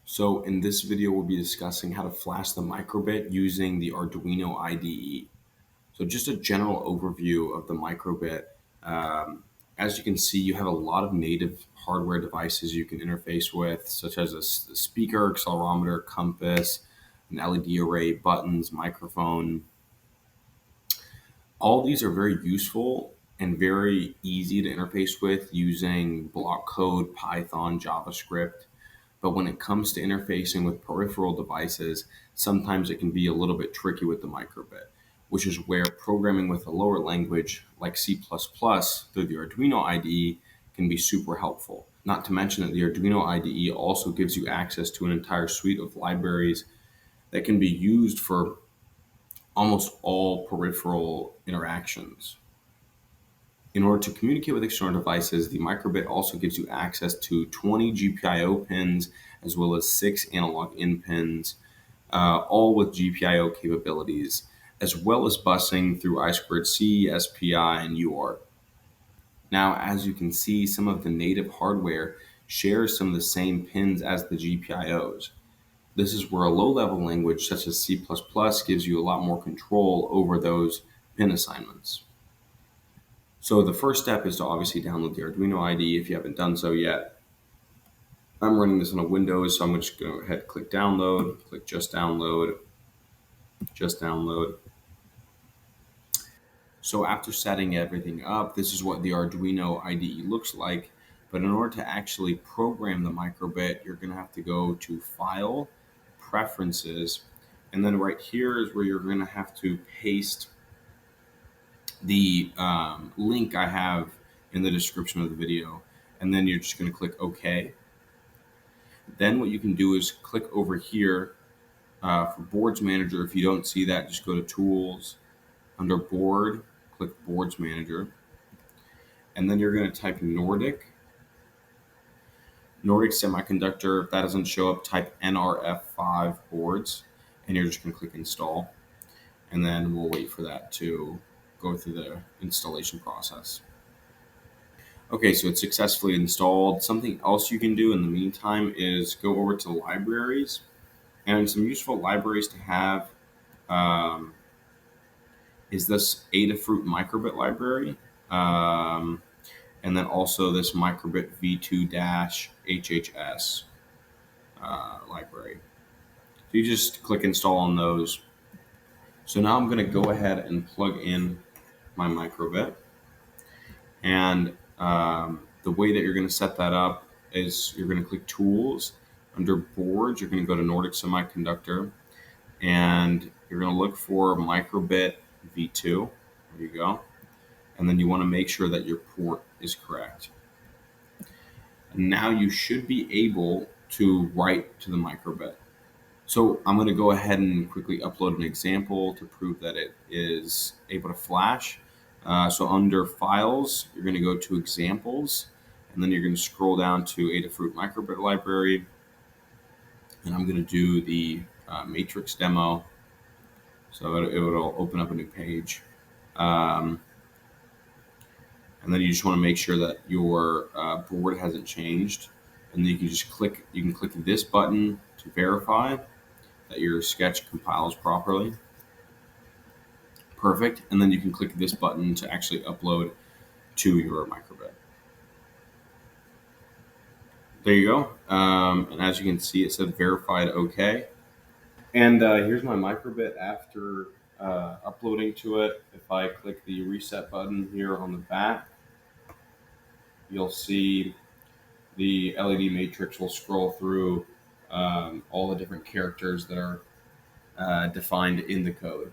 So in this video, we'll be discussing how to flash the microbit using the Arduino IDE. So just a general overview of the microbit. Um, as you can see, you have a lot of native hardware devices you can interface with, such as a speaker, accelerometer, compass, an LED array, buttons, microphone. All these are very useful and very easy to interface with using block code, Python, JavaScript. But when it comes to interfacing with peripheral devices, sometimes it can be a little bit tricky with the microbit, which is where programming with a lower language like C++ through the Arduino IDE can be super helpful. Not to mention that the Arduino IDE also gives you access to an entire suite of libraries that can be used for almost all peripheral interactions. In order to communicate with external devices, the microbit also gives you access to 20 GPIO pins as well as 6 analog in pins, all with GPIO capabilities, as well as busing through I2C, SPI, and UART. Now, as you can see, some of the native hardware shares some of the same pins as the GPIOs. This is where a low-level language such as C++ gives you a lot more control over those pin assignments. So the first step is to obviously download the Arduino IDE if you haven't done so yet. I'm running this on a Windows, so I'm just going to go ahead and click download, click just download, just download. So after setting everything up, this is what the Arduino IDE looks like. But in order to actually program the microbit, you're going to have to go to File, Preferences, and then right here is where you're going to have to paste the link I have in the description of the video, and then you're just going to click OK. Then what you can do is click over here for Boards Manager. If you don't see that, just go to Tools, under Board, click Boards Manager, and then you're going to type Nordic Semiconductor. If that doesn't show up, type NRF5 boards, and you're just going to click Install, and then we'll wait for that to go through the installation process. Okay, so it's successfully installed. Something else you can do in the meantime is go over to libraries, and some useful libraries to have is this Adafruit microbit library, and then also this microbit v2-hhs library. So you just click install on those. So now I'm going to go ahead and plug in my microbit. And the way that you're going to set that up is you're going to click Tools. Under Boards, you're going to go to Nordic Semiconductor, and you're going to look for microbit V2. There you go. And then you want to make sure that your port is correct. And now you should be able to write to the microbit. So I'm going to go ahead and quickly upload an example to prove that it is able to flash. So under Files, you're going to go to Examples, and then you're going to scroll down to Adafruit Microbit Library, and I'm going to do the matrix demo. So it will open up a new page. And then you just want to make sure that your board hasn't changed. And then you can just click this button to verify that your sketch compiles properly. Perfect. And then you can click this button to actually upload to your microbit. There you go. And as you can see, it said verified OK. And here's my microbit after uploading to it. If I click the reset button here on the back, you'll see the LED matrix will scroll through all the different characters that are defined in the code.